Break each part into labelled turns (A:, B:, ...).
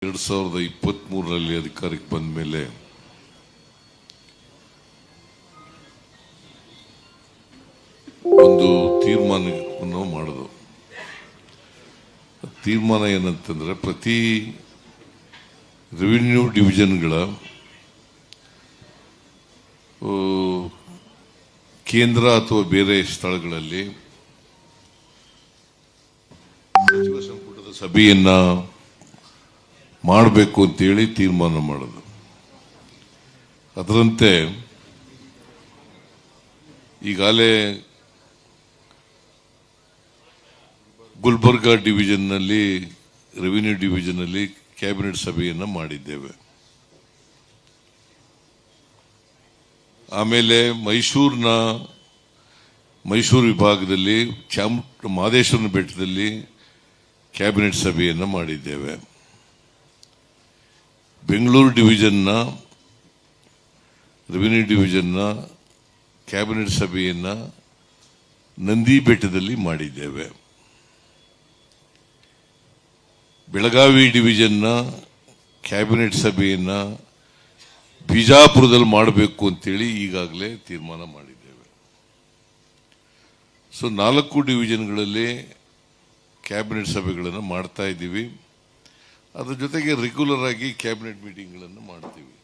A: 2023 ಅಧಿಕಾರಕ್ಕೆ ಬಂದ ಮೇಲೆ ಒಂದು ತೀರ್ಮಾನವನ್ನು ಮಾಡೋದು. ತೀರ್ಮಾನ ಏನಂತಂದ್ರೆ, ಪ್ರತಿ ರೆವಿನ್ಯೂ ಡಿವಿಷನ್ಗಳ ಕೇಂದ್ರ ಅಥವಾ ಬೇರೆ ಸ್ಥಳಗಳಲ್ಲಿ ಸಚಿವ ಸಂಪುಟದ ಸಭೆಯನ್ನ ಮಾಡಬೇಕು ಅಂತೇಳಿ ತೀರ್ಮಾನ ಮಾಡೋದು. ಅದರಂತೆ ಈಗಾಗಲೇ ಗುಲ್ಬರ್ಗಾ ಡಿವಿಷನ್ನಲ್ಲಿ, ರೆವಿನ್ಯೂ ಡಿವಿಷನ್ನಲ್ಲಿ ಕ್ಯಾಬಿನೆಟ್ ಸಭೆಯನ್ನು ಮಾಡಿದ್ದೇವೆ. ಆಮೇಲೆ ಮೈಸೂರು ವಿಭಾಗದಲ್ಲಿ ಮಹದೇಶ್ವರನ ಬೆಟ್ಟದಲ್ಲಿ ಕ್ಯಾಬಿನೆಟ್ ಸಭೆಯನ್ನು ಮಾಡಿದ್ದೇವೆ. ಬೆಂಗಳೂರು ಡಿವಿಷನ್ನ ರೆವಿನ್ಯೂ ಡಿವಿಷನ್ನ ಕ್ಯಾಬಿನೆಟ್ ಸಭೆಯನ್ನು ನಂದಿ ಬೆಟ್ಟದಲ್ಲಿ ಮಾಡಿದ್ದೇವೆ. ಬೆಳಗಾವಿ ಡಿವಿಷನ್ನ ಕ್ಯಾಬಿನೆಟ್ ಸಭೆಯನ್ನು ಬಿಜಾಪುರದಲ್ಲಿ ಮಾಡಬೇಕು ಅಂತೇಳಿ ಈಗಾಗಲೇ ತೀರ್ಮಾನ ಮಾಡಿದ್ದೇವೆ. ಸೊ 4 ಡಿವಿಷನ್ಗಳಲ್ಲಿ ಕ್ಯಾಬಿನೆಟ್ ಸಭೆಗಳನ್ನು ಮಾಡ್ತಾ ಇದ್ದೀವಿ. ಅದರ ಜೊತೆಗೆ ರೆಗ್ಯುಲರ್ ಆಗಿ ಕ್ಯಾಬಿನೆಟ್ ಮೀಟಿಂಗ್ಗಳನ್ನು ಮಾಡ್ತೀವಿ.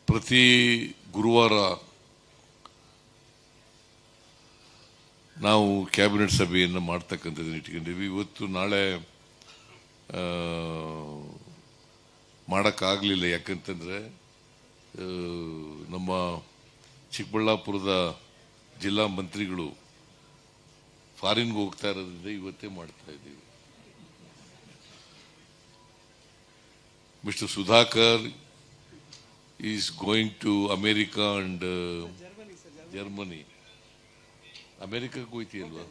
A: ಪ್ರತಿ ಗುರುವಾರ ನಾವು ಕ್ಯಾಬಿನೆಟ್ ಸಭೆಯನ್ನು ಮಾಡ್ತಕ್ಕಂಥದ್ದನ್ನು ಇಟ್ಕೊಂಡಿವಿ. ಇವತ್ತು ನಾಳೆ ಮಾಡೋಕ್ಕಾಗಲಿಲ್ಲ. ಯಾಕಂತಂದರೆ ನಮ್ಮ ಚಿಕ್ಕಬಳ್ಳಾಪುರದ ಜಿಲ್ಲಾ ಮಂತ್ರಿಗಳು ಫಾರಿನ್ಗೆ ಹೋಗ್ತಾ ಇರೋದ್ರಿಂದ ಇವತ್ತೇ ಮಾಡ್ತಾ ಇದ್ದೀವಿ. Mr. Sudhakar is going to America and Germany. America ಹೋಯ್ತಿ ಅಲ್ವಾ?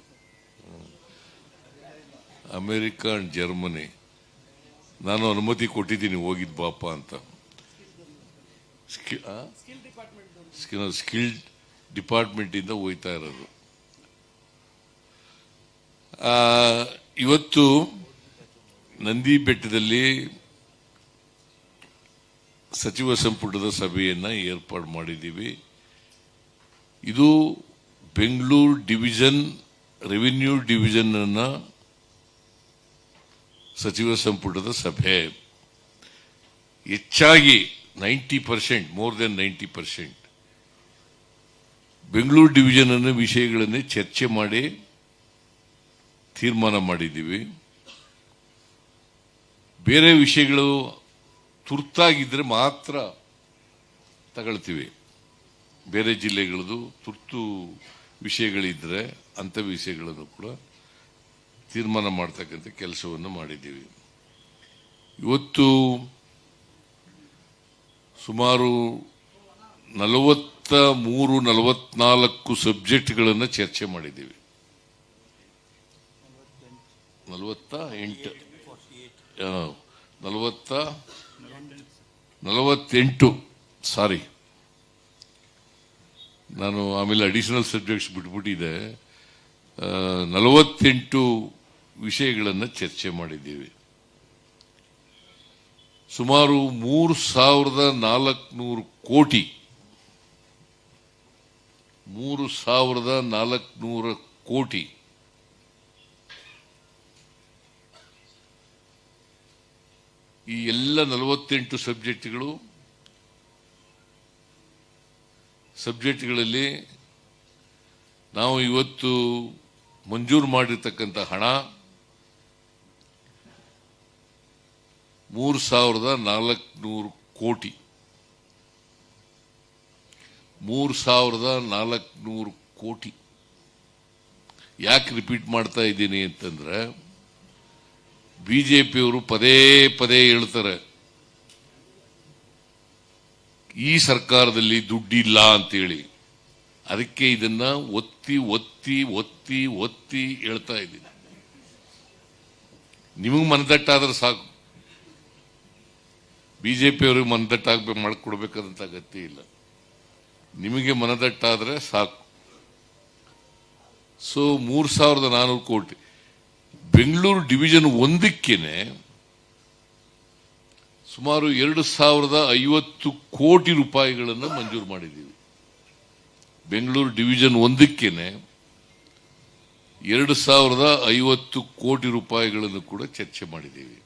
A: America and Germany. ನಾನು ಅನುಮತಿ ಕೊಟ್ಟಿದ್ದೀನಿ, ಹೋಗಿದ್ ಬಾಪ ಅಂತ. ಸ್ಕಿಲ್ ಡಿಪಾರ್ಟ್ಮೆಂಟ್ ಇಂದ ಹೋಯ್ತಾ ಇರೋದು. ಇವತ್ತು ನಂದಿ ಬೆಟ್ಟದಲ್ಲಿ ಸಚಿವ ಸಂಪುಟದ ಸಭೆಯನ್ನು ಏರ್ಪಾಡು ಮಾಡಿದ್ದೀವಿ. ಇದು ಬೆಂಗಳೂರು ಡಿವಿಷನ್, ರೆವಿನ್ಯೂ ಡಿವಿಷನ್ ಅನ್ನ ಸಚಿವ ಸಂಪುಟದ ಸಭೆ. ಹೆಚ್ಚಾಗಿ 90%, ಮೋರ್ ದೆನ್ 90% ಬೆಂಗಳೂರು ಡಿವಿಷನ್ ಅನ್ನ ವಿಷಯಗಳನ್ನೇ ಚರ್ಚೆ ಮಾಡಿ ತೀರ್ಮಾನ ಮಾಡಿದ್ದೀವಿ. ಬೇರೆ ವಿಷಯಗಳು ತುರ್ತಾಗಿದ್ರೆ ಮಾತ್ರ ತಗೊಳ್ತೀವಿ. ಬೇರೆ ಜಿಲ್ಲೆಗಳದು ತುರ್ತು ವಿಷಯಗಳಿದ್ರೆ ಅಂಥ ವಿಷಯಗಳನ್ನು ಕೂಡ ತೀರ್ಮಾನ ಮಾಡ್ತಕ್ಕಂಥ ಕೆಲಸವನ್ನು ಮಾಡಿದ್ದೀವಿ. ಇವತ್ತು ಸುಮಾರು 43-44 ಸಬ್ಜೆಕ್ಟ್ಗಳನ್ನು ಚರ್ಚೆ ಮಾಡಿದ್ದೀವಿ. 48 ಸಾರಿ, ನಾನು ಆಮೇಲೆ ಅಡಿಷನಲ್ ಸಬ್ಜೆಕ್ಟ್ಸ್ ಬಿಟ್ಬಿಟ್ಟಿದೆ. 48 ವಿಷಯಗಳನ್ನು ಚರ್ಚೆ ಮಾಡಿದ್ದೀವಿ. ಸುಮಾರು 3,400 ಕೋಟಿ 3,400 ಕೋಟಿ ಈ ಎಲ್ಲ 48 ಸಬ್ಜೆಕ್ಟ್ಗಳಲ್ಲಿ ನಾವು ಇವತ್ತು ಮಂಜೂರು ಮಾಡಿರ್ತಕ್ಕಂಥ ಹಣ 3,400 ಕೋಟಿ. 3,400 ಕೋಟಿ. ಯಾಕೆ ರಿಪೀಟ್ ಮಾಡ್ತಾ ಇದ್ದೀನಿ ಅಂತಂದ್ರೆ, ಬಿಜೆಪಿಯವರು ಪದೇ ಪದೇ ಹೇಳ್ತಾರೆ ಈ ಸರ್ಕಾರದಲ್ಲಿ ದುಡ್ಡಿಲ್ಲ ಅಂತೇಳಿ. ಅದಕ್ಕೆ ಇದನ್ನ ಒತ್ತಿ ಒತ್ತಿ ಒತ್ತಿ ಒತ್ತಿ ಹೇಳ್ತಾ ಇದ್ದೀನಿ. ನಿಮಗೆ ಮನದಟ್ಟಾದ್ರೆ ಸಾಕು. ಬಿಜೆಪಿಯವ್ರಿಗೆ ಮನದಟ್ಟಾಗ ಮಾಡಿಕೊಡ್ಬೇಕಾದಂತ ಅಗತ್ಯ ಇಲ್ಲ. ನಿಮಗೆ ಮನದಟ್ಟಾದ್ರೆ ಸಾಕು. ಸೊ 3,400 ಕೋಟಿ ಬೆಂಗಳೂರು ಡಿವಿಷನ್ ಒಂದಕ್ಕೇನೆ ಸುಮಾರು 2050 ಕೋಟಿ ರೂಪಾಯಿಗಳನ್ನು ಮಂಜೂರು ಮಾಡಿದ್ದೀವಿ. ಬೆಂಗಳೂರು ಡಿವಿಷನ್ 1ಕ್ಕೇನೆ 2050 ಕೋಟಿ ರೂಪಾಯಿಗಳನ್ನು ಕೂಡ ಚರ್ಚೆ ಮಾಡಿದ್ದೀವಿ.